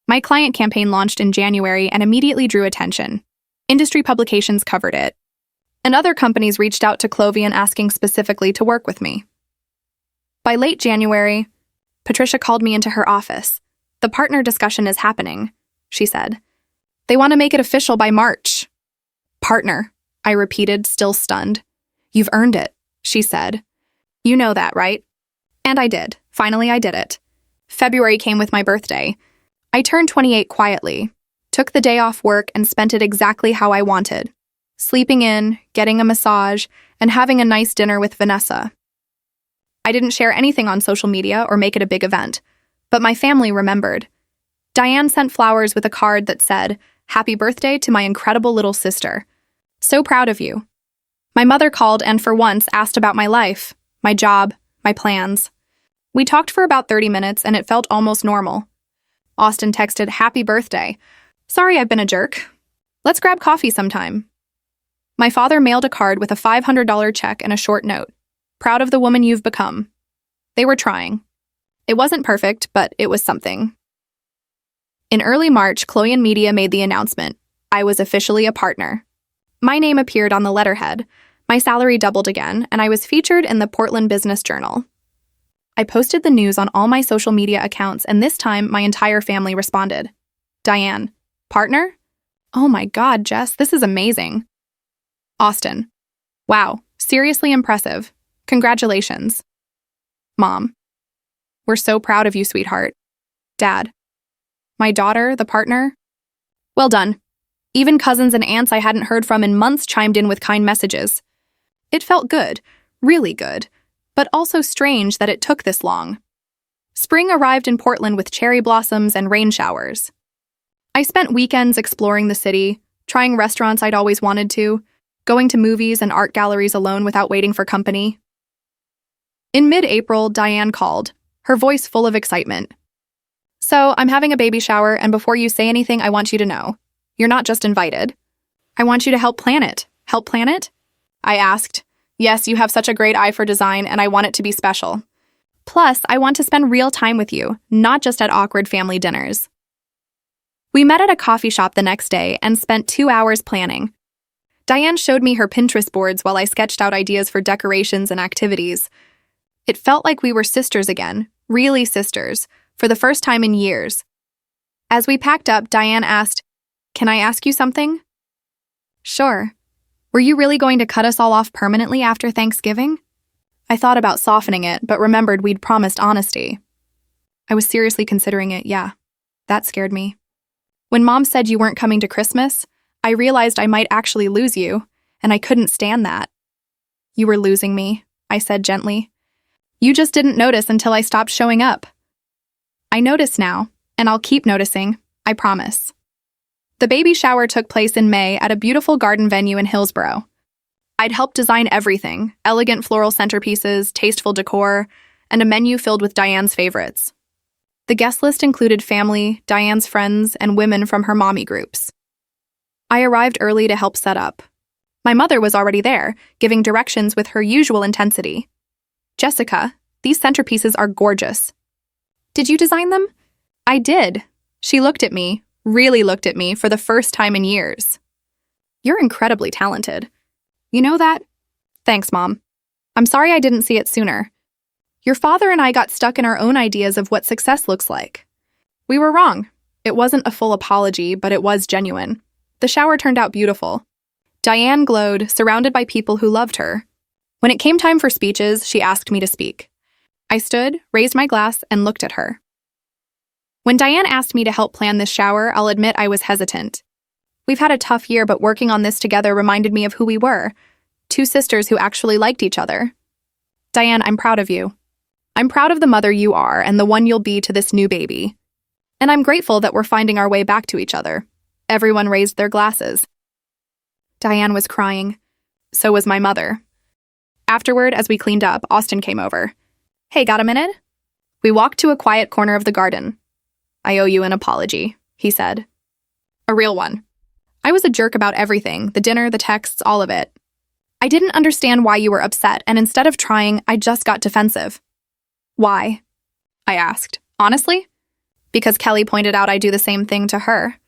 My client campaign launched in January and immediately drew attention. Industry publications covered it. And other companies reached out to Clovian asking specifically to work with me. By late January, Patricia called me into her office. "The partner discussion is happening," she said. "They want to make it official by March." "Partner," I repeated, still stunned. "You've earned it," she said. "You know that, right?" And I did. Finally, I did it. February came with my birthday. I turned 28 quietly, took the day off work and spent it exactly how I wanted. Sleeping in, getting a massage, and having a nice dinner with Vanessa. I didn't share anything on social media or make it a big event, but my family remembered. Diane sent flowers with a card that said, "Happy birthday to my incredible little sister. So proud of you." My mother called and for once asked about my life, my job, my plans. We talked for about 30 minutes and it felt almost normal. Austin texted, "Happy birthday. Sorry I've been a jerk. Let's grab coffee sometime." My father mailed a card with a $500 check and a short note. "Proud of the woman you've become." They were trying. It wasn't perfect, but it was something. In early March, Chloe Media made the announcement. I was officially a partner. My name appeared on the letterhead, my salary doubled again, and I was featured in the Portland Business Journal. I posted the news on all my social media accounts, and this time my entire family responded. Diane, partner? Oh my God, Jess, this is amazing. Austin, wow, seriously impressive. Congratulations. Mom, we're so proud of you, sweetheart. Dad, my daughter, the partner? Well done. Even cousins and aunts I hadn't heard from in months chimed in with kind messages. It felt good, really good, but also strange that it took this long. Spring arrived in Portland with cherry blossoms and rain showers. I spent weekends exploring the city, trying restaurants I'd always wanted to, going to movies and art galleries alone without waiting for company. In mid-April, Diane called, her voice full of excitement. "So, I'm having a baby shower, and before you say anything, I want you to know. You're not just invited. I want you to help plan it." "Help plan it?" I asked. "Yes, you have such a great eye for design, and I want it to be special. Plus, I want to spend real time with you, not just at awkward family dinners." We met at a coffee shop the next day and spent 2 hours planning. Diane showed me her Pinterest boards while I sketched out ideas for decorations and activities. It felt like we were sisters again, really sisters, for the first time in years. As we packed up, Diane asked, "Can I ask you something?" "Sure. Were you really going to cut us all off permanently after Thanksgiving?" I thought about softening it, but remembered we'd promised honesty. I was seriously considering it, yeah. That scared me. When Mom said you weren't coming to Christmas, I realized I might actually lose you, and I couldn't stand that. "You were losing me," I said gently. "You just didn't notice until I stopped showing up." "I notice now, and I'll keep noticing, I promise." The baby shower took place in May at a beautiful garden venue in Hillsborough. I'd helped design everything, elegant floral centerpieces, tasteful decor, and a menu filled with Diane's favorites. The guest list included family, Diane's friends, and women from her mommy groups. I arrived early to help set up. My mother was already there, giving directions with her usual intensity. "Jessica, these centerpieces are gorgeous." "Did you design them?" "I did." She looked at me, really looked at me for the first time in years. "You're incredibly talented. You know that?" "Thanks, Mom. I'm sorry I didn't see it sooner. Your father and I got stuck in our own ideas of what success looks like. We were wrong. It wasn't a full apology, but it was genuine. The shower turned out beautiful. Diane glowed, surrounded by people who loved her. When it came time for speeches, she asked me to speak. I stood, raised my glass, and looked at her. When Diane asked me to help plan this shower, I'll admit I was hesitant. We've had a tough year, but working on this together reminded me of who we were. Two sisters who actually liked each other. Diane, I'm proud of you. I'm proud of the mother you are and the one you'll be to this new baby. And I'm grateful that we're finding our way back to each other. Everyone raised their glasses. Diane was crying. So was my mother. Afterward, as we cleaned up, Austin came over. Hey, got a minute? We walked to a quiet corner of the garden. I owe you an apology, he said. A real one. I was a jerk about everything, the dinner, the texts, all of it. I didn't understand why you were upset, and instead of trying, I just got defensive. Why? I asked. Honestly? Because Kelly pointed out I do the same thing to her.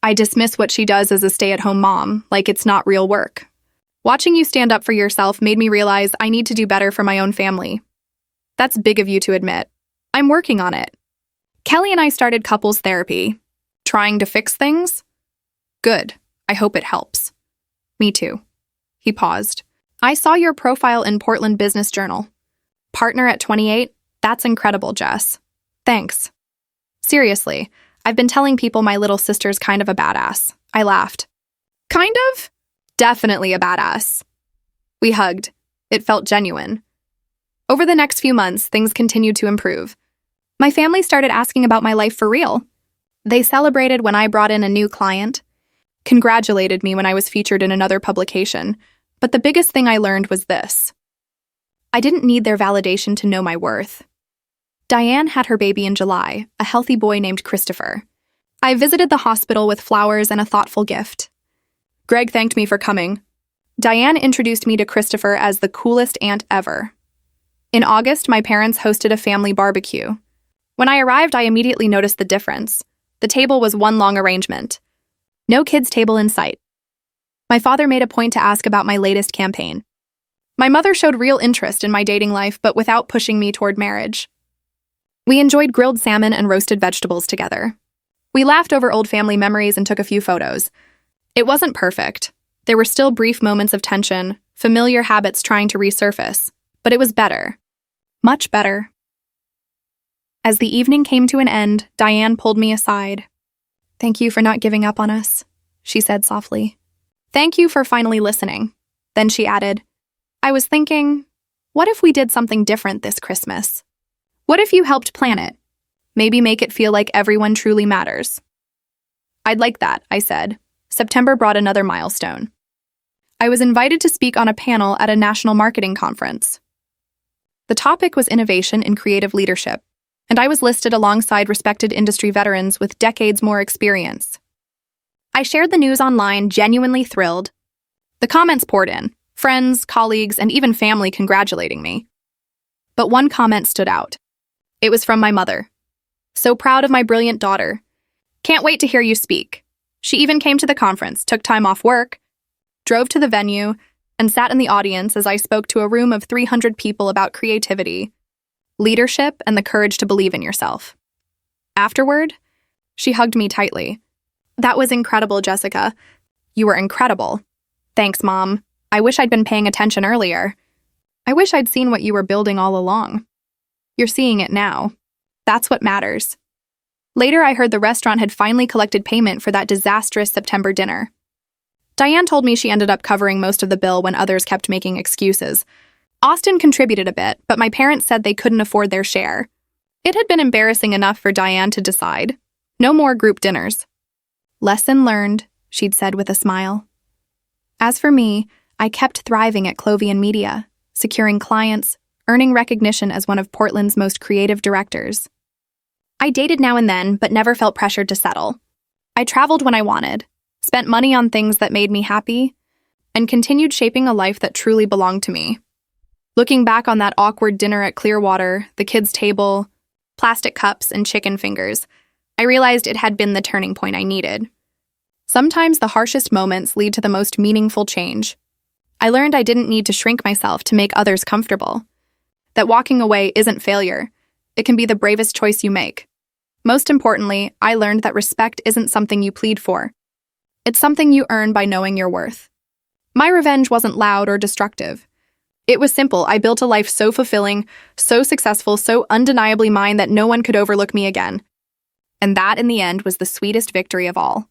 I dismiss what she does as a stay-at-home mom, like it's not real work. Watching you stand up for yourself made me realize I need to do better for my own family. That's big of you to admit. I'm working on it. Kelly and I started couples therapy. Trying to fix things? Good. I hope it helps. Me too. He paused. I saw your profile in Portland Business Journal. Partner at 28? That's incredible, Jess. Thanks. Seriously, I've been telling people my little sister's kind of a badass. I laughed. Kind of? Definitely a badass. We hugged. It felt genuine. Over the next few months, things continued to improve. My family started asking about my life for real. They celebrated when I brought in a new client, congratulated me when I was featured in another publication, but the biggest thing I learned was this. I didn't need their validation to know my worth. Diane had her baby in July, a healthy boy named Christopher. I visited the hospital with flowers and a thoughtful gift. Greg thanked me for coming. Diane introduced me to Christopher as the coolest aunt ever. In August, my parents hosted a family barbecue. When I arrived, I immediately noticed the difference. The table was one long arrangement. No kids' table in sight. My father made a point to ask about my latest campaign. My mother showed real interest in my dating life, but without pushing me toward marriage. We enjoyed grilled salmon and roasted vegetables together. We laughed over old family memories and took a few photos. It wasn't perfect. There were still brief moments of tension, familiar habits trying to resurface, but it was better. Much better. As the evening came to an end, Diane pulled me aside. "Thank you for not giving up on us," she said softly. "Thank you for finally listening." Then she added, "I was thinking, what if we did something different this Christmas? What if you helped plan it? Maybe make it feel like everyone truly matters." "I'd like that," I said. September brought another milestone. I was invited to speak on a panel at a national marketing conference. The topic was innovation in creative leadership, and I was listed alongside respected industry veterans with decades more experience. I shared the news online, genuinely thrilled. The comments poured in, friends, colleagues, and even family congratulating me. But one comment stood out. It was from my mother. "So proud of my brilliant daughter. Can't wait to hear you speak." She even came to the conference, took time off work, drove to the venue, and sat in the audience as I spoke to a room of 300 people about creativity, leadership, and the courage to believe in yourself. Afterward, she hugged me tightly. "That was incredible, Jessica. You were incredible. Thanks, Mom. I wish I'd been paying attention earlier. I wish I'd seen what you were building all along. You're seeing it now. That's what matters." Later, I heard the restaurant had finally collected payment for that disastrous September dinner. Diane told me she ended up covering most of the bill when others kept making excuses. Austin contributed a bit, but my parents said they couldn't afford their share. It had been embarrassing enough for Diane to decide. No more group dinners. "Lesson learned," she'd said with a smile. As for me, I kept thriving at Clovian Media, securing clients, earning recognition as one of Portland's most creative directors. I dated now and then, but never felt pressured to settle. I traveled when I wanted, spent money on things that made me happy, and continued shaping a life that truly belonged to me. Looking back on that awkward dinner at Clearwater, the kids' table, plastic cups, and chicken fingers, I realized it had been the turning point I needed. Sometimes the harshest moments lead to the most meaningful change. I learned I didn't need to shrink myself to make others comfortable. That walking away isn't failure. It can be the bravest choice you make. Most importantly, I learned that respect isn't something you plead for. It's something you earn by knowing your worth. My revenge wasn't loud or destructive. It was simple. I built a life so fulfilling, so successful, so undeniably mine that no one could overlook me again. And that, in the end, was the sweetest victory of all.